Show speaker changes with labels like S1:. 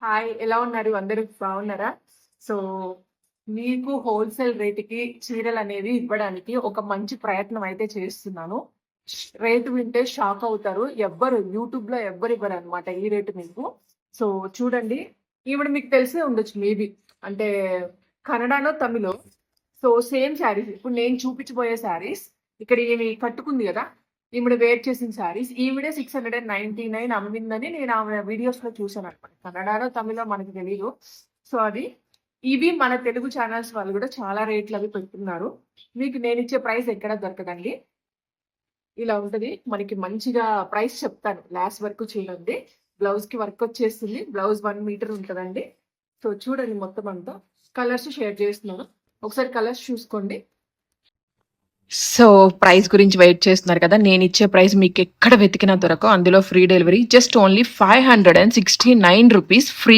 S1: Hi! ఎలా ఉన్నారు? అందరూ బాగున్నారా? సో, మీకు హోల్‌సేల్ రేట్‌కి చీరలనేవి ఇవ్వడానికి ఒక మంచి ప్రయత్నం అయితే చేస్తున్నాను. రేట్ వింటే షాక్ అవుతారు. యూట్యూబ్‌లో ఎవ్వరు ఇవ్వరనమాట ఈ రేట్ మీకు. సో, చూడండి. ఈవిడ మీకు తెలిసే ఉండొచ్చు మేబీ. అంటే కన్నడనో, తమిళో. So, same saris. ఇప్పుడు నేను చూపించబోయే శారీస్ ఇక్కడ ఈమె కట్టుకుంది గదా! ఈవిడ వేర్ చేసిన శారీస్. ఈవిడే 699 అమ్మిందని నేను ఆమె వీడియోస్‌లో చూసాననమాట. కన్నడనో, తమిళో మనకు తెలీదు. సో, అది. ఇవి మన తెలుగు ఛానెల్స్ వాళ్ళు గూడా చాలా రేట్లవి పెడుతున్నారు. మీకు నేనిచ్చే ప్రైస్ ఎక్కడ దొరకదండి. ఇలా ఉంటది. మనకి మంచిగా ప్రైస్ చెప్తాను. లాస్ట్ వరకు చూడండి. బ్లౌజ్‌కి వర్కొచ్చేస్తుంది. బ్లౌజ్ 1 మీటర్ ఉంటదండి. సో, చూడండి మొత్తం అంతా. కలర్స్ షేర్ చేస్తున్నాను. ఒకసారి కలర్స్ చూసుకోండి. సో, ప్రైస్ గురించి వెయిట్ చేస్తున్నారు కదా! నేనిచ్చే ప్రైస్ మీకెక్కడ వెతికినా దొరకవు. అందులో ఫ్రీ డెలివరీ. జస్ట్ ఓన్లీ రూ. 569 ఫ్రీ